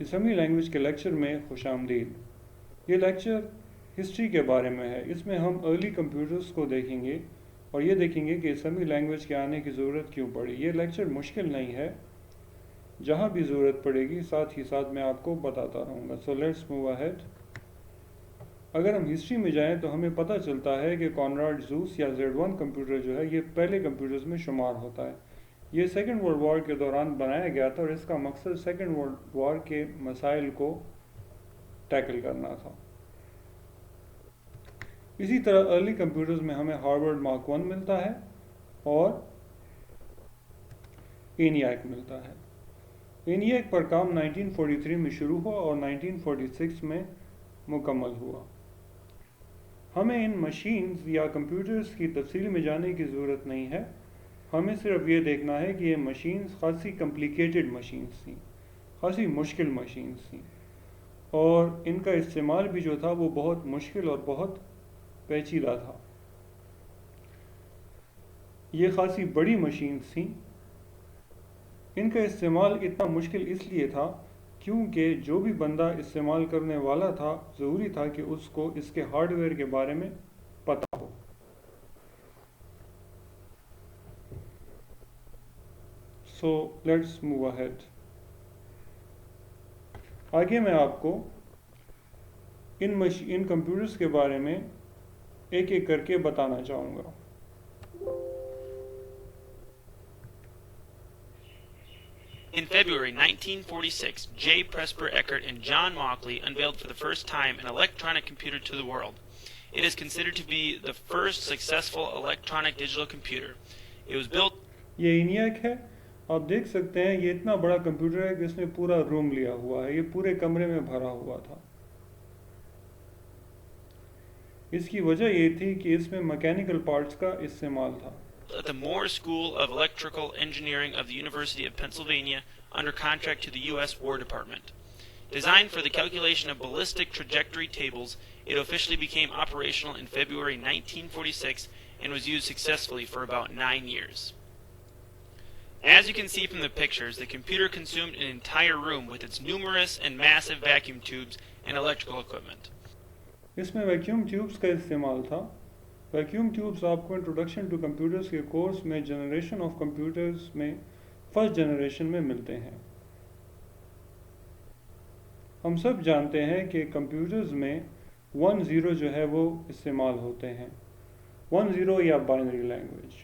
असमी language के lecture में खुशामदीद। ये लेक्चर हिस्ट्री के बारे में है। इसमें हम अर्ली कंप्यूटर्स को देखेंगे और ये देखेंगे कि असमी लैंग्वेज के आने की ज़रूरत क्यों पड़ी। ये लेक्चर मुश्किल नहीं है, जहाँ भी ज़रूरत पड़ेगी साथ ही साथ मैं आपको बताता रहूँगा। So let's move ahead. अगर हम हिस्ट्री में जाएं तो हमें पता चलता है कि कॉनराड ज़ूस या Z1 कंप्यूटर जो है ये पहले कंप्यूटर्स में शुमार होता है। ये सेकेंड वर्ल्ड वॉर के दौरान बनाया गया था और इसका मकसद सेकेंड वर्ल्ड वॉर के मसाइल को टैकल करना था। इसी तरह अर्ली कंप्यूटर्स में हमें हार्वर्ड मार्क 1 मिलता है और ENIAC मिलता है। ENIAC पर काम 1943 में शुरू हुआ और 1946 में मुकम्मल हुआ। हमें इन मशीन्स या कंप्यूटर्स की तफसील में जाने की ज़रूरत नहीं है, हमें सिर्फ ये देखना है कि ये मशीन्स खासी कॉम्प्लिकेटेड मशीन्स थी, खासी मुश्किल मशीन्स थी और इनका इस्तेमाल भी जो था वो बहुत मुश्किल और बहुत पेचीदा था। ये खासी बड़ी मशीन्स थी। इनका इस्तेमाल इतना मुश्किल इसलिए था क्योंकि जो भी बंदा इस्तेमाल करने वाला था ज़रूरी था कि उसको इसके हार्डवेयर के बारे में पता हो। So let's move ahead. आगे मैं आपको इन कंप्यूटर्स के बारे में एक एक करके बताना चाहूँगा। In February 1946, J. Presper Eckert and John Mauchly unveiled for the first time an electronic computer to the world. It is considered to be the first successful electronic digital computer. It was built. ये ENIAC है, आप देख सकते हैं ये इतना बड़ा computer है कि इसने पूरा रूम लिया हुआ है, ये पूरे कमरे में भरा हुआ था। इसकी वजह ये थी कि इसमें मैकेनिकल पार्ट्स का इस्तेमाल था। At the Moore School of Electrical Engineering of the University of Pennsylvania under contract to the U.S. War Department. Designed for the calculation of ballistic trajectory tables, it officially became operational in February 1946 and was used successfully for about 9 years. As you can see from the pictures, the computer consumed an entire room with its numerous and massive vacuum tubes and electrical equipment. इसमें vacuum tubes का इस्तेमाल था। Vacuum tubes आपको introduction to computers के course में generation of computers में first generation में मिलते हैं। हम सब जानते हैं कि कंप्यूटर्स में 1-0 जो है वो इस्तेमाल होते हैं, 1-0 या बाइनरी लैंग्वेज।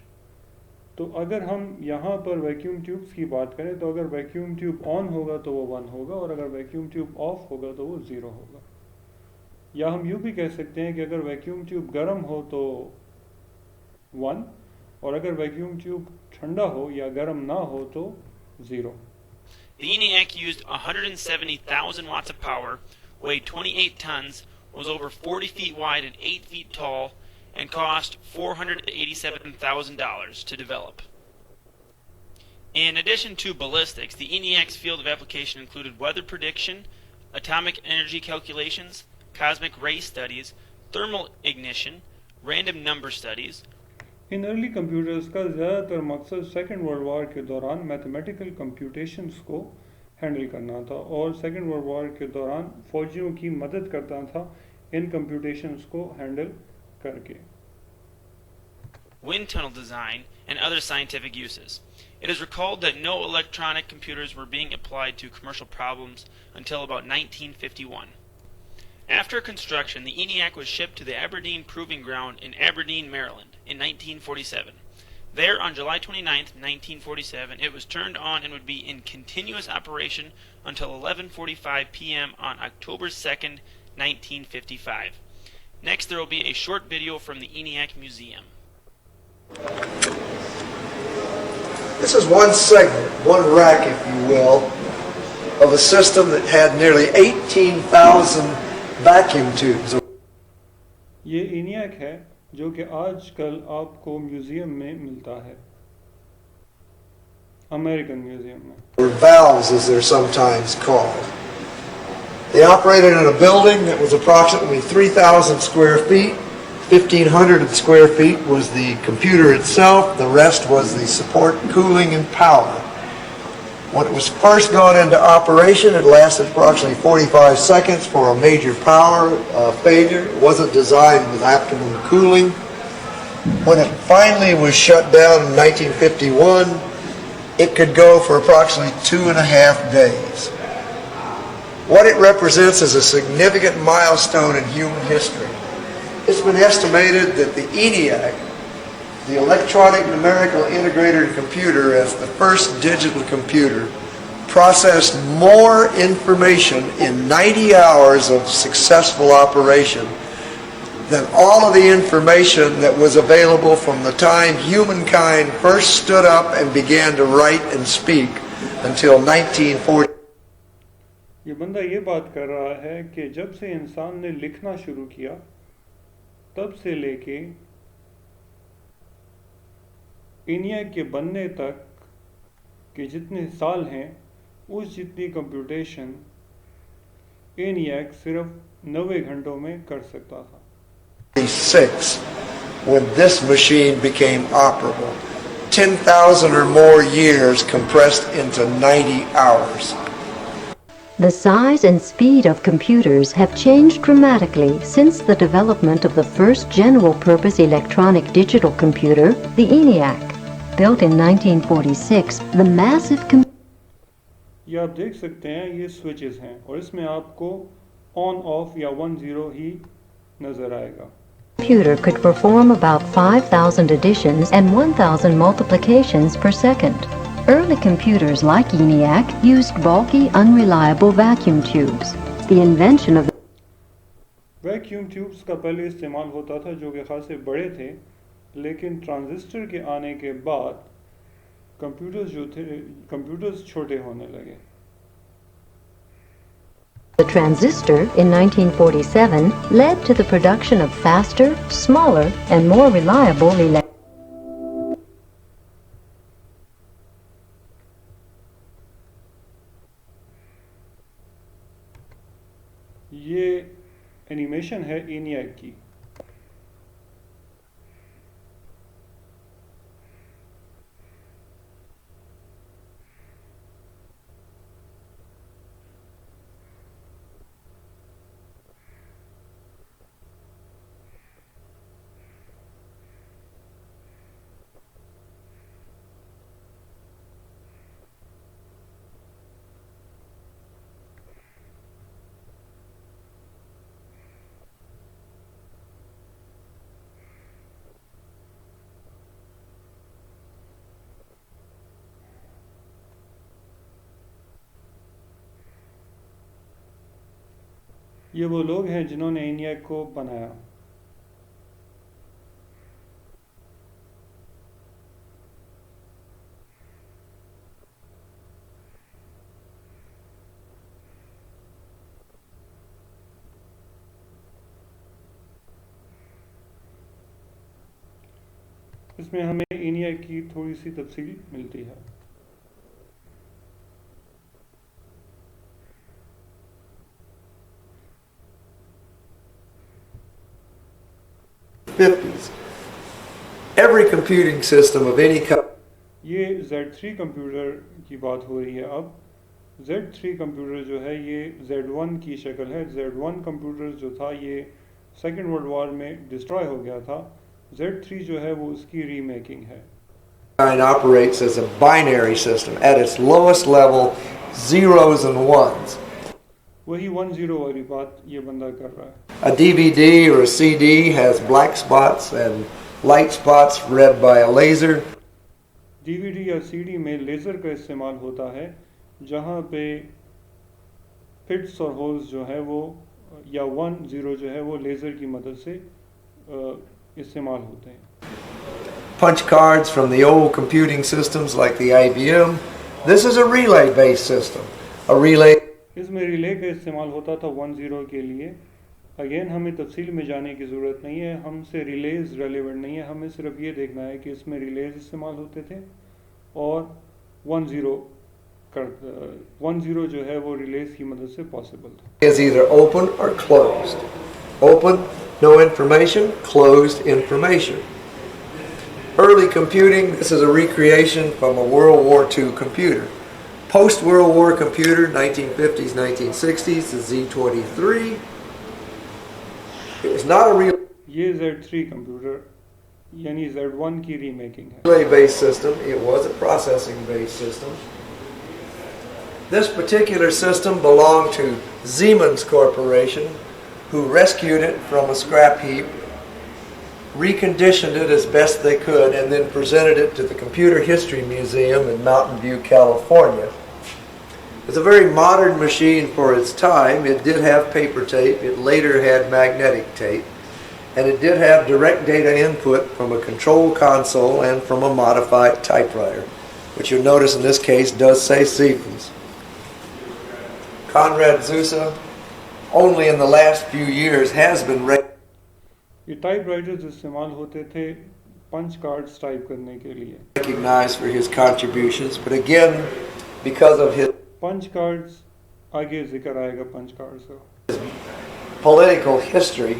तो अगर हम यहाँ पर वैक्यूम ट्यूब्स की बात करें तो अगर वैक्यूम ट्यूब ऑन होगा तो वो 1 होगा और अगर वैक्यूम ट्यूब ऑफ होगा तो वो 0 होगा। या हम यूँ भी कह सकते हैं कि अगर वैक्यूम ट्यूब गर्म हो तो 1 और अगर वैक्यूम ट्यूब ठंडा हो या गर्म ना हो तो 0। The ENIAC used 170,000 watts of power, weighed 28 tons, was over 40 feet wide and 8 feet tall, and cost $487,000 to develop. In addition to ballistics, the ENIAC's field of application included weather prediction, atomic energy calculations, cosmic ray studies, thermal ignition, random number studies. In early computers का ज़्यादातर मकसद second world war के दौरान mathematical computations को handle करना था और second world war के दौरान फौजियों की मदद करता था इन कंप्यूटेशंस को हैंडल करके। Wind tunnel design and other scientific uses. It is recalled that no electronic computers were being applied to commercial problems until about 1951. After construction, the ENIAC was shipped to the Aberdeen Proving Ground in Aberdeen, Maryland, in 1947. There, on July 29, 1947, it was turned on and would be in continuous operation until 11:45 p.m. on October 2nd, 1955. Next, there will be a short video from the ENIAC Museum. This is one segment, one rack, if you will, of a system that had nearly 18,000 vacuum tubes. ये ENIAC है जो कि आजकल आपको museum में मिलता है, American museum में। Or valves, as they're sometimes called. They operated in a building that was approximately 3,000 square feet. 1,500 square feet was the computer itself. The rest was the support, cooling, and power. When it was first gone into operation, it lasted approximately 45 seconds for a major power failure. It wasn't designed with optimum cooling. When it finally was shut down in 1951, it could go for approximately 2.5 days. What it represents is a significant milestone in human history. It's been estimated that the ENIAC, the Electronic Numerical Integrated Computer, as the first digital computer, processed more information in 90 hours of successful operation than all of the information that was available from the time humankind first stood up and began to write and speak until 1940. ये बंदा ये बात कर रहा है कि जब से इंसान ने लिखना शुरू किया तब से लेके ENIAC के बनने तक के जितने साल हैं उस जितनी कंप्यूटेशन ENIAC सिर्फ 90 घंटों में कर सकता था. 1946, when this machine became operable. 10,000 or more years compressed into 90 hours. The size and speed of computers have changed dramatically since the development of the first general-purpose electronic digital computer, the ENIAC. Built in 1946, the massive ये आप देख सकते हैं ये switches हैं और इसमें आपको ऑन ऑफ या 1-0 ही नजर आएगा. computer could perform about 5,000 additions and 1,000 multiplications per second. Early computers like ENIAC used bulky, unreliable vacuum tubes. The invention of vacuum tubes का पहले इस्तेमाल होता था जो कि खासे बड़े थे, लेकिन ट्रांजिस्टर के आने के बाद कंप्यूटर्स छोटे होने लगे. the transistor in 1947 led to the production of faster, smaller, and more reliable ये एनिमेशन है ENIAC की. ये वो लोग हैं जिन्होंने ENIAC को बनाया. इसमें हमें ENIAC की थोड़ी सी तफसील मिलती है. '50s. Every computing system of any kind. ये Z3 कंप्यूटर की बात हो रही है. अब Z3 कंप्यूटर जो है ये Z1 की शक्ल है. Z1 कंप्यूटर जो था ये सेकेंड वर्ल्ड वॉर में डिस्ट्रॉय हो गया था. Z3 जो है वो उसकी रीमेकिंग है. Operates as a binary system at its lowest level, zeros and ones. वही 1-0 वाली बात ये बंदा कर रहा है. A DVD or a CD has black spots and light spots read by a laser. DVD या CD में लेज़र का इस्तेमाल होता है जहाँ पे पिट्स और होल्स जो है वो या 1-0 जो है वो लेज़र की मदद से इस्तेमाल होते हैं. Punch cards from the old computing systems like the IBM. This is a relay-based system. A relay. इसमें रिले का इस्तेमाल होता था 1-0 के लिए. अगेन हमें तफसील में जाने की ज़रूरत नहीं है. हमसे रिलेज रेलेवेंट नहीं है. हमें सिर्फ ये देखना है कि इसमें रिलेज इस्तेमाल होते थे और 1-0 जो है वो रिलेज की मदद से पॉसिबल था. Is either open or closed. Open, no information. Closed, information. Early computing, this is a recreation from a World War II computer. Post-World War computer, 1950s, 1960s, the Z23. It was not a ये Z3 computer यानी Z1 की remaking है। relay-based system, it was a processing-based system. This particular system belonged to Siemens Corporation, who rescued it from a scrap heap, reconditioned it as best they could, and then presented it to the Computer History Museum in Mountain View, California. It was a very modern machine for its time. It did have paper tape. It later had magnetic tape. And it did have direct data input from a control console and from a modified typewriter, which you'll notice in this case does say Siemens. Konrad Zuse, only in the last few years has been ये typewriters इस्तेमाल होते थे punch cards type करने के लिए। recognized for his contributions, but again, because of his punch cards आगे जिक्र आएगा पंच कार्ड्स का। political history,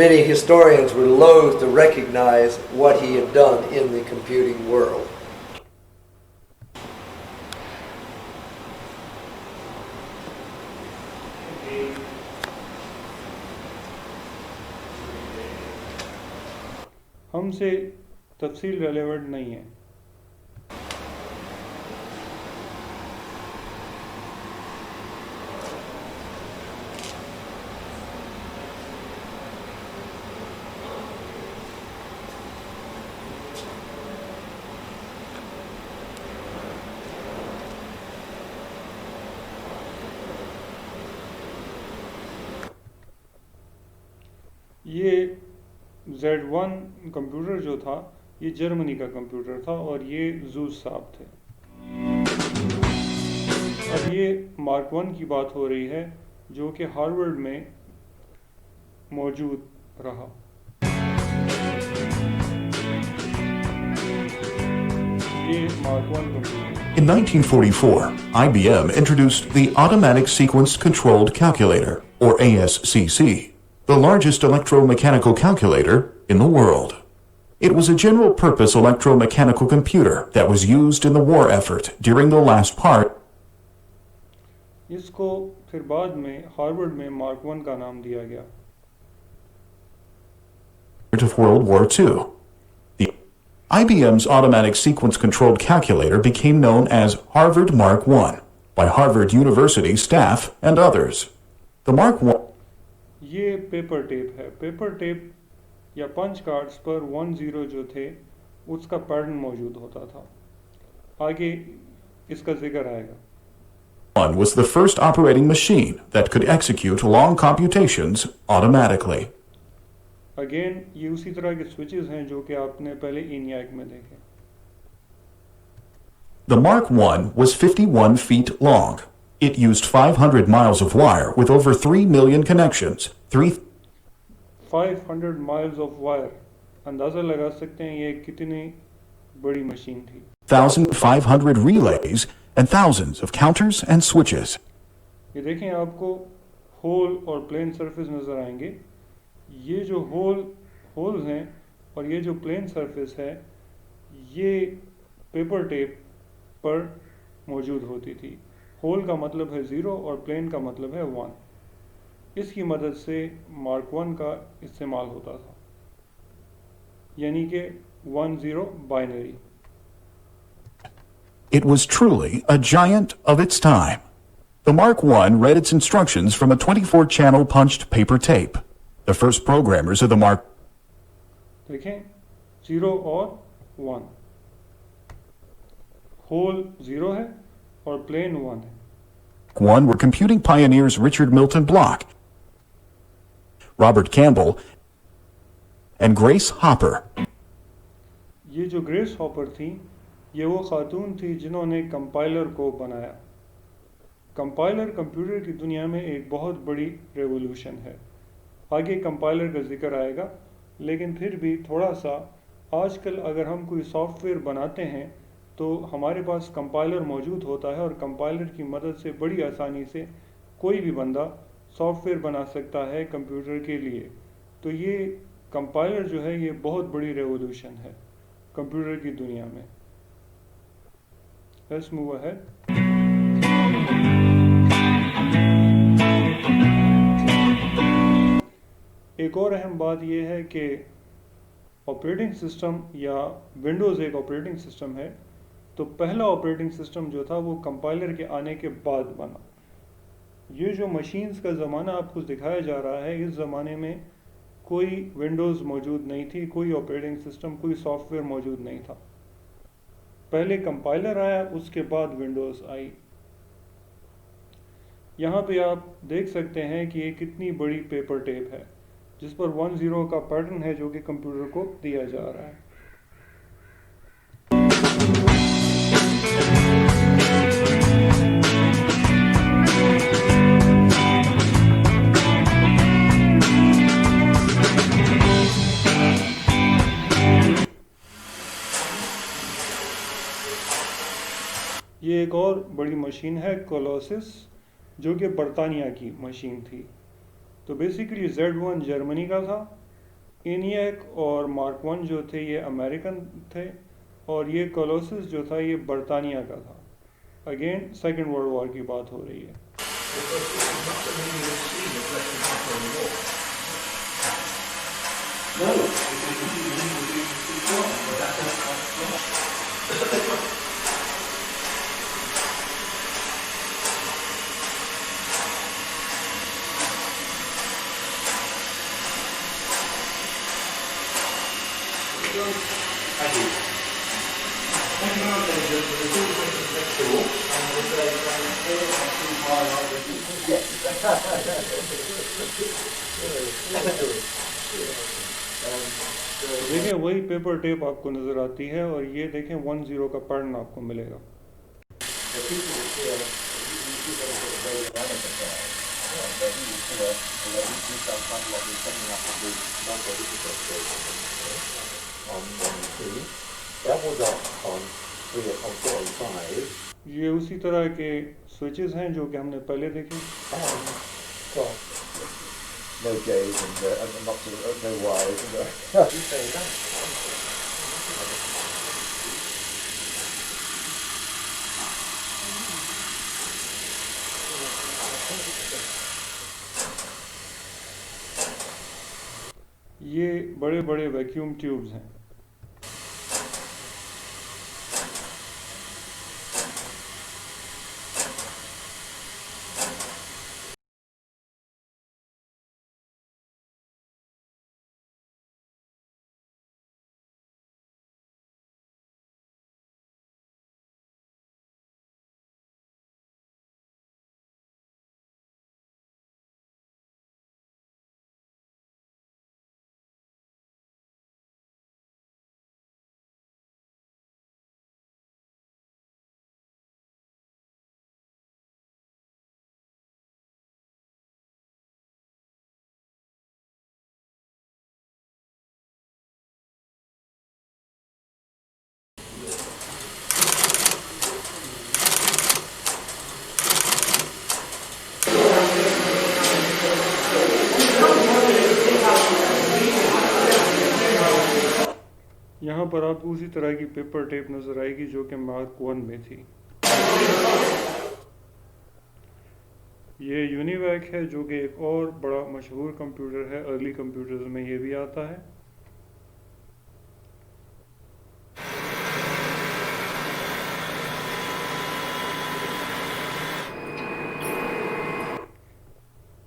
many historians were loath to recognize what he had done in the computing world. हमसे तफसील relevant नहीं है। ये Z1 कंप्यूटर जो था ये जर्मनी का कंप्यूटर था और ये जूस साहब थे। अब ये मार्क 1 की बात हो रही है जो कि हार्वर्ड में मौजूद रहा। ये mark 1 computer. In 1944, IBM introduced the Automatic Sequence Controlled Calculator, or ASCC, the largest electromechanical calculator in the world. It was a general-purpose electromechanical computer that was used in the war effort during the last part इसको फिर बाद में Harvard में mark 1 का नाम दिया गया। of World War II. The IBM's Automatic Sequence Controlled Calculator became known as Harvard Mark I by Harvard University staff and others. The Mark I ये पेपर टेप है। पेपर टेप या punch cards पर 10 जो थे उसका pattern मौजूद होता था। आगे इसका जिक्र आएगा। One was the first operating machine that could execute long computations automatically. Again ये उसी तरह के स्विचेस हैं जो कि आपने पहले ENIAC में देखे। The Mark I was 51 feet long. It used 500 miles of wire with over 3 million connections. 500 miles of wire, अंदाज़ा लगा सकते हैं ये कितनी बड़ी मशीन थी। 3,500 relays and thousands of counters and switches. ये देखें आपको होल और प्लेन सरफेस नज़र आएंगे। ये जो होल्स हैं और ये जो प्लेन सरफेस है ये पेपर टेप पर मौजूद होती थी। होल का मतलब है 0 और प्लेन का मतलब है 1। इसकी मदद से मार्क 1 का इस्तेमाल होता था, यानी कि 1-0 binary. It was truly a giant of its time. The Mark I read its instructions from a 24-channel punched paper tape. The first programmers of the Mark देखें 0 और 1, होल 0 है और प्लेन 1 है। I were computing pioneers Richard Milton Block, Robert Campbell, and Grace Hopper. ये जो grace hopper थी ये वो खातून थी जिन्होंने कंपाइलर को बनाया। कंपाइलर कंप्यूटर की दुनिया में एक बहुत बड़ी रेवोल्यूशन है। आगे कंपाइलर का जिक्र आएगा, लेकिन फिर भी थोड़ा सा आजकल अगर हम कोई सॉफ्टवेयर बनाते हैं तो हमारे पास कंपाइलर मौजूद होता है और कंपाइलर की मदद से बड़ी आसानी से कोई भी बंदा सॉफ्टवेयर बना सकता है कंप्यूटर के लिए। तो ये कंपाइलर जो है ये बहुत बड़ी रेवोल्यूशन है कंप्यूटर की दुनिया में। Let's move ahead. एक और अहम बात यह है कि ऑपरेटिंग सिस्टम या विंडोज़ एक ऑपरेटिंग सिस्टम है, तो पहला ऑपरेटिंग सिस्टम जो था वो कंपाइलर के आने के बाद बना। ये जो मशीन्स का ज़माना आपको दिखाया जा रहा है, इस ज़माने में कोई विंडोज़ मौजूद नहीं थी, कोई ऑपरेटिंग सिस्टम, कोई सॉफ्टवेयर मौजूद नहीं था। पहले कंपाइलर आया, उसके बाद विंडोज़ आई। यहाँ पे आप देख सकते हैं कि ये कितनी बड़ी पेपर टेप है जिस पर 10 का पैटर्न है जो कि कंप्यूटर को दिया जा रहा है। ये एक और बड़ी मशीन है कोलोसिस, जो कि बरतानिया की मशीन थी। तो बेसिकली Z1 जर्मनी का था, ENIAC और मार्क 1 जो थे ये अमेरिकन थे, और ये कोलोसिस जो था ये बरतानिया का था। अगेन सेकेंड वर्ल्ड वॉर की बात हो रही है। देखें वही पेपर टेप आपको नज़र आती है, और ये देखें 10 का पैटर्न आपको मिलेगा। ये उसी तरह के स्विचेस हैं जो कि हमने पहले देखे। No J's and lots of no Y's and you say that? ये बड़े बड़े वैक्यूम ट्यूब्स हैं। यहाँ पर आपको उसी तरह की पेपर टेप नज़र आएगी जो कि मार्क 1 में थी। ये यूनिवैक है जो कि एक और बड़ा मशहूर कंप्यूटर है, अर्ली कंप्यूटर्स में ये भी आता है।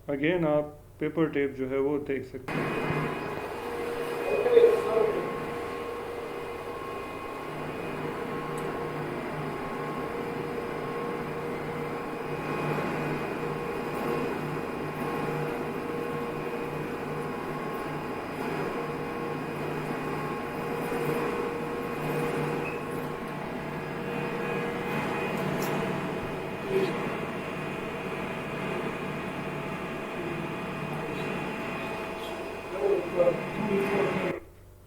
अगेन आप पेपर टेप जो है वो देख सकते हैं।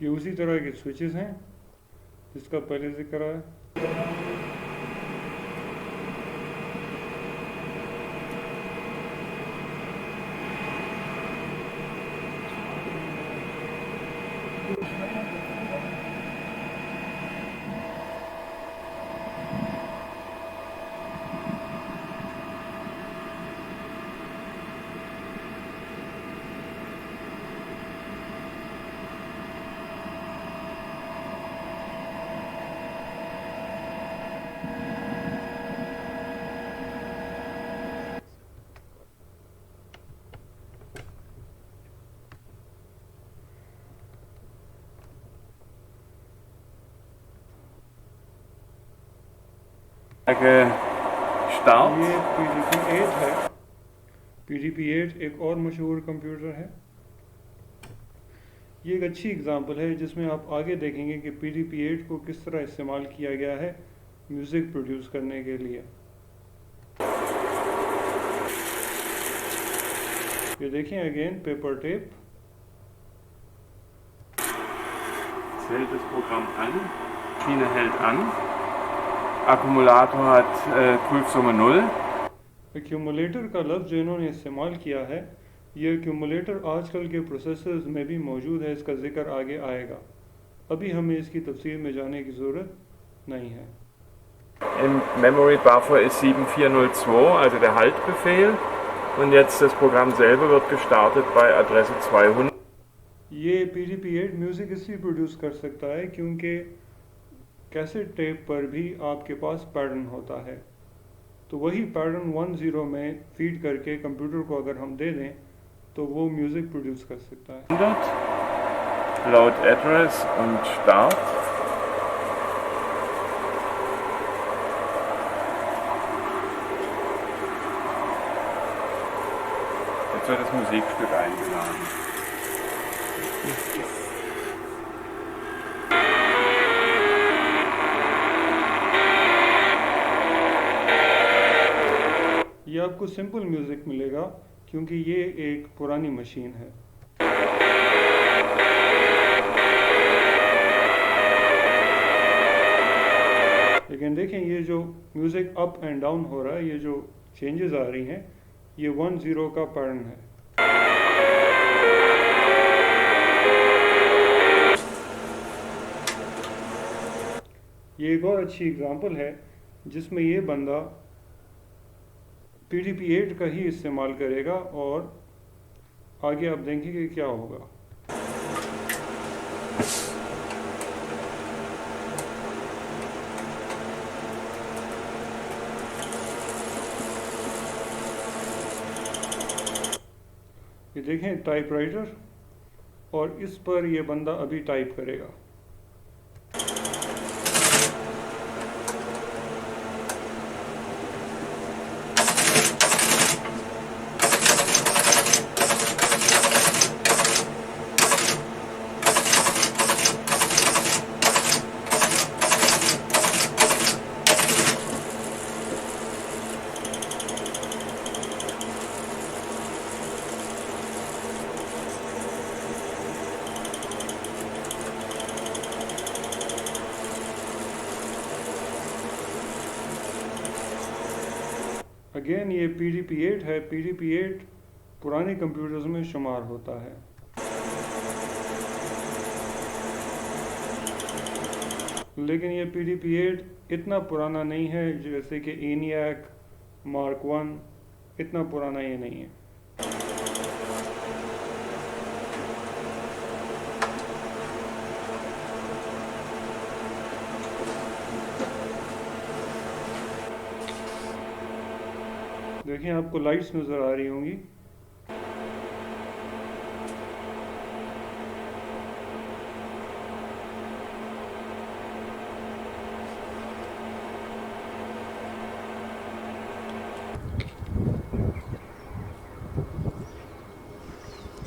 ये उसी तरह के स्विचेस हैं जिसका पहले जिक्र है। Start. ये PDP-8 है। PDP-8 एक और मशहूर कंप्यूटर है। ये एक अच्छी एग्जांपल है जिसमें आप आगे देखेंगे कि PDP-8 को किस तरह इस्तेमाल किया गया है म्यूज़िक प्रोड्यूस करने के लिए। ये देखें again paper tape. Zählt das Programm an. Schiene hält an. Akkumulator hat Prüfsumme 0. Accumulator का लफ्ज़ जो इन्होंने इस्तेमाल किया है, ये एक्यूमुलेटर आजकल के प्रोसेसर्स में भी मौजूद है, इसका जिक्र आगे आएगा। अभी हमें इसकी तफसील में जाने की ज़रूरत नहीं है। Im Memory Buffer ist 7402, also der Haltbefehl. Und jetzt das Programm selber wird gestartet bei Adresse 200. ये PDP-8 म्यूज़िक इसलिए प्रोड्यूस कर सकता है क्योंकि कैसेट टेप पर भी आपके पास पैटर्न होता है, तो वही पैटर्न 10 में फीड करके कंप्यूटर को अगर हम दे दें तो वो म्यूज़िक प्रोड्यूस कर सकता है। 100. Load Address und Start. Jetzt wird das Musikstück eingeladen. ये आपको सिंपल म्यूज़िक मिलेगा क्योंकि ये एक पुरानी मशीन है। लेकिन देखें ये जो म्यूज़िक अप एंड डाउन हो रहा है, ये जो चेंजेस आ रही हैं, ये 10 का पैटर्न है। ये एक और अच्छी एग्जांपल है जिसमें ये बंदा PDP-8 का ही इस्तेमाल करेगा और आगे आप देखेंगे क्या होगा। ये देखें टाइपराइटर, और इस पर ये बंदा अभी टाइप करेगा। अगेन ये PDP-8 है। PDP-8 पुराने कंप्यूटर्स में शुमार होता है। लेकिन ये PDP-8 इतना पुराना नहीं है जैसे कि ENIAC Mark 1, इतना पुराना ये नहीं है। देखिए आपको लाइट्स नज़र आ रही होंगी।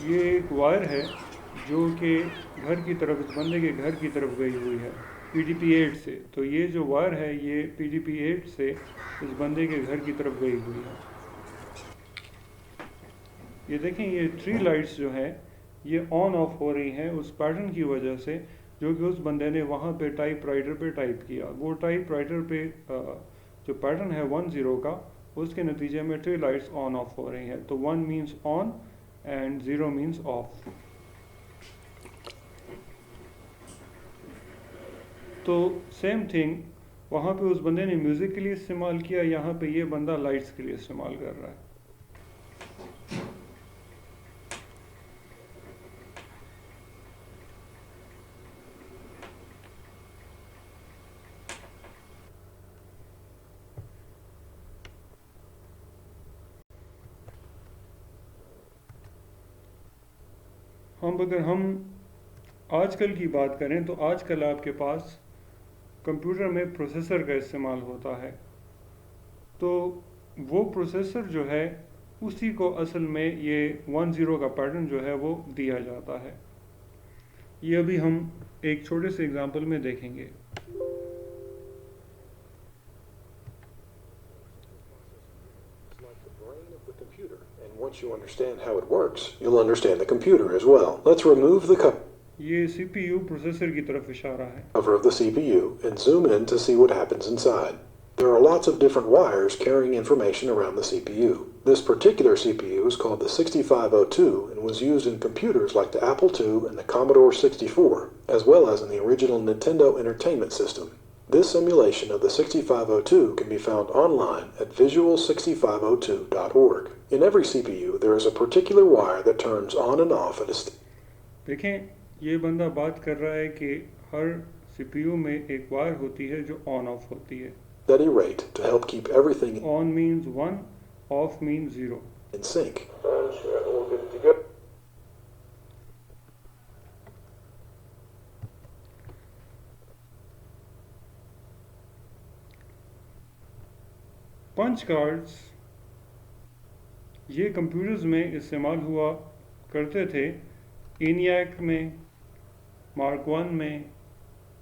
ये एक वायर है जो कि घर की तरफ, इस बंदे के घर की तरफ गई हुई है PDP-8 से। तो ये जो वायर है ये PDP-8 से इस बंदे के घर की तरफ गई हुई है। ये देखें ये 3 लाइट्स जो हैं ये ऑन ऑफ हो रही हैं उस पैटर्न की वजह से जो कि उस बंदे ने वहाँ पे टाइपराइटर पे टाइप किया। वो टाइपराइटर पे जो पैटर्न है 10 का, उसके नतीजे में 3 लाइट्स ऑन ऑफ हो रही हैं। तो 1 means on and 0 means of. तो सेम थिंग वहाँ पे उस बंदे ने म्यूज़िक के लिए इस्तेमाल किया, यहाँ पे ये बंदा लाइट्स के लिए इस्तेमाल कर रहा है। अगर हम आजकल की बात करें तो आजकल आपके पास कंप्यूटर में प्रोसेसर का इस्तेमाल होता है। तो वो प्रोसेसर जो है उसी को असल में ये 10 का पैटर्न जो है वो दिया जाता है। ये अभी हम एक छोटे से एग्जांपल में देखेंगे। Once you understand how it works, you'll understand the computer as well. Let's remove the ये CPU प्रोसेसर की तरफ इशारा है। cover of the CPU and zoom in to see what happens inside. There are lots of different wires carrying information around the CPU. This particular CPU is called the 6502 and was used in computers like the Apple II and the Commodore 64, as well as in the original Nintendo Entertainment System. This simulation of the 6502 can be found online at visual6502.org. In every CPU, there is a particular wire that turns on and off at a देखें, ये बंदा बात कर रहा है कि हर CPU में एक वायर होती है जो ऑन ऑफ होती है। steady rate to help keep everything On means 1, off means 0. in sync. Punch cards ये कंप्यूटर्स में इस्तेमाल हुआ करते थे। ENIAC में, मार्क 1 में,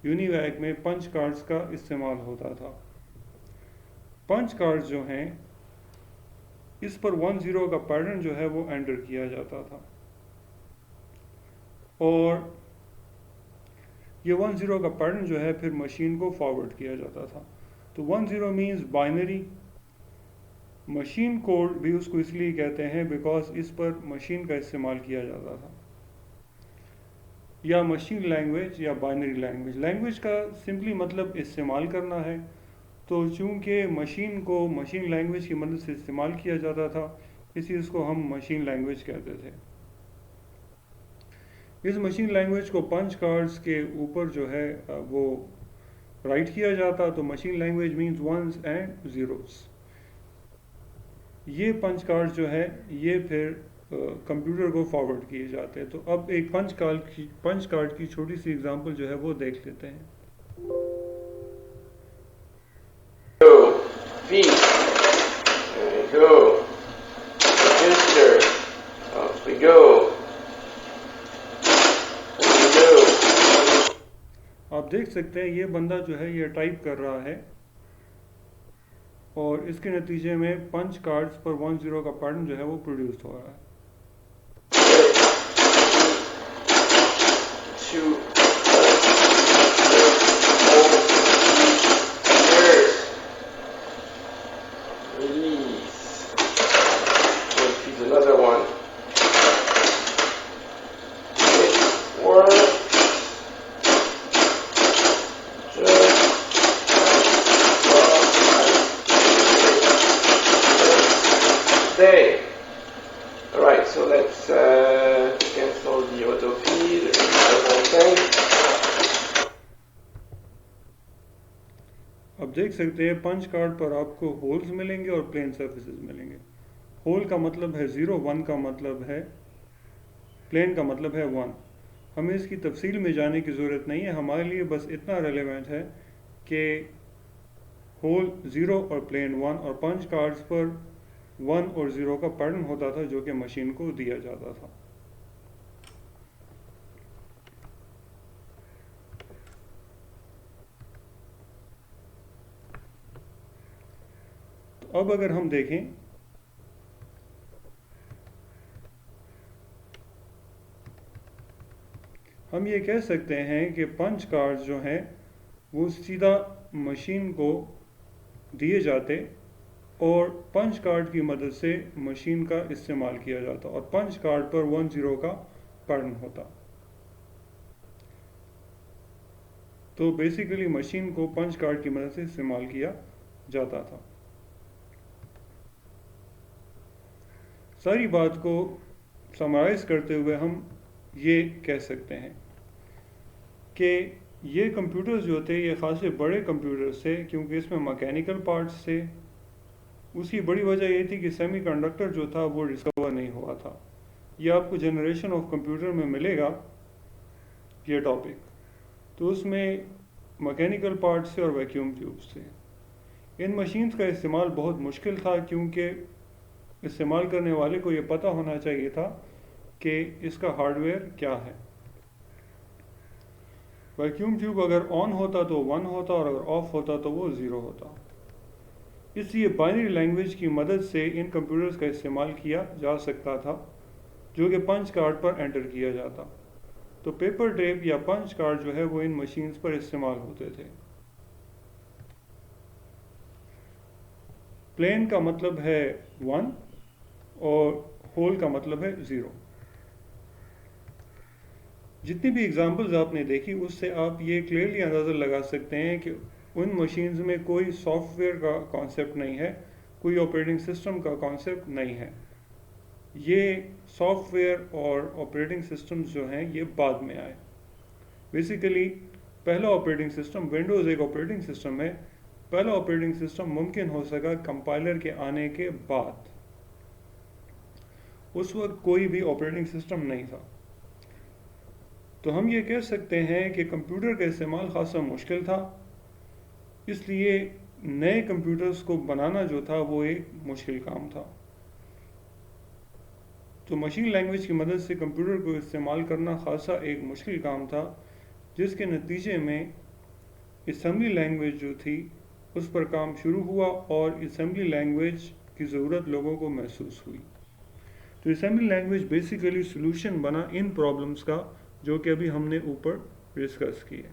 यूनिवैक में पंच कार्ड्स का इस्तेमाल होता था। पंच कार्ड्स जो हैं इस पर 10 का पैटर्न जो है वो एंटर किया जाता था और ये 10 का पैटर्न जो है फिर मशीन को फॉरवर्ड किया जाता था। तो 10 मीन्स बाइनरी। मशीन कोड भी उसको इसलिए कहते हैं बिकॉज इस पर मशीन का इस्तेमाल किया जाता था, या मशीन लैंग्वेज या बाइनरी लैंग्वेज। लैंग्वेज का सिंपली मतलब इस्तेमाल करना है, तो चूंकि मशीन को मशीन लैंग्वेज की मदद से इस्तेमाल किया जाता था इसलिए इसको हम मशीन लैंग्वेज कहते थे। इस मशीन लैंग्वेज को पंच कार्ड्स के ऊपर जो है वो राइट किया जाता, तो machine language means 1s and 0s। ये पंच कार्ड जो है ये फिर कंप्यूटर को फॉरवर्ड किए जाते हैं। तो अब एक पंच कार्ड की छोटी सी एग्जांपल जो है वो देख लेते हैं। आप देख सकते हैं ये बंदा जो है ये टाइप कर रहा है और इसके नतीजे में पंच कार्ड्स पर 10 का पैटर्न जो है वो प्रोड्यूस हो रहा है। Alright, so let's cancel the auto feed and the whole thing. अब देख सकते हैं पंच कार्ड पर आपको होल्स मिलेंगे और प्लेन सर्फेसेस मिलेंगे। होल का मतलब है 0, 1 का मतलब है, प्लेन का मतलब है 1। हमें इसकी तफसील में जाने की ज़रूरत नहीं है, हमारे लिए बस इतना रेलेवेंट है कि होल 0 और प्लेन 1 और पंच कार्ड्स पर 1 और 0 का पैटर्न होता था जो कि मशीन को दिया जाता था। तो अब अगर हम देखें हम ये कह सकते हैं कि पंच कार्ड्स जो हैं वो सीधा मशीन को दिए जाते और पंच कार्ड की मदद से मशीन का इस्तेमाल किया जाता और पंच कार्ड पर 10 का पैटर्न होता। तो बेसिकली मशीन को पंच कार्ड की मदद से इस्तेमाल किया जाता था। सारी बात को समराइज करते हुए हम ये कह सकते हैं कि ये कंप्यूटर्स जो थे ये खासे बड़े कंप्यूटर्स थे क्योंकि इसमें मैकेनिकल पार्ट्स थे। उसकी बड़ी वजह ये थी कि सेमीकंडक्टर जो था वो डिस्कवर नहीं हुआ था। ये आपको जनरेशन ऑफ कंप्यूटर में मिलेगा ये टॉपिक, तो उसमें मैकेनिकल पार्ट्स थे और वैक्यूम ट्यूब्स थे। इन मशीन्स का इस्तेमाल बहुत मुश्किल था क्योंकि इस्तेमाल करने वाले को ये पता होना चाहिए था कि इसका हार्डवेयर क्या है। वैक्यूम ट्यूब अगर ऑन होता तो 1 होता और अगर ऑफ होता तो वो 0 होता। इसलिए बाइनरी लैंग्वेज की मदद से इन कंप्यूटर्स का इस्तेमाल किया जा सकता था, जो कि पंच कार्ड पर एंटर किया जाता। तो पेपर टेप या पंच कार्ड जो है वो इन मशीन्स पर इस्तेमाल होते थे। प्लेन का मतलब है 1 और होल का मतलब है 0। जितनी भी एग्जांपल्स आपने देखी उससे आप ये क्लियरली अंदाज़ा लगा सकते हैं कि उन मशीन्स में कोई सॉफ्टवेयर का कॉन्सेप्ट नहीं है, कोई ऑपरेटिंग सिस्टम का कॉन्सेप्ट नहीं है। ये सॉफ्टवेयर और ऑपरेटिंग सिस्टम्स जो हैं ये बाद में आए। बेसिकली पहला ऑपरेटिंग सिस्टम, विंडोज़ एक ऑपरेटिंग सिस्टम है, पहला ऑपरेटिंग सिस्टम मुमकिन हो सका कंपाइलर के आने के बाद। उस वक्त कोई भी ऑपरेटिंग सिस्टम नहीं था। तो हम ये कह सकते हैं कि कंप्यूटर का इस्तेमाल खासा मुश्किल था, इसलिए नए कंप्यूटर्स को बनाना जो था वो एक मुश्किल काम था। तो मशीन लैंग्वेज की मदद से कंप्यूटर को इस्तेमाल करना खासा एक मुश्किल काम था, जिसके नतीजे में असेंबली लैंग्वेज जो थी उस पर काम शुरू हुआ और असेंबली लैंग्वेज की ज़रूरत लोगों को महसूस हुई। तो असेंबली लैंग्वेज बेसिकली सॉल्यूशन बना इन प्रॉब्लम्स का जो कि अभी हमने ऊपर डिस्कस किए।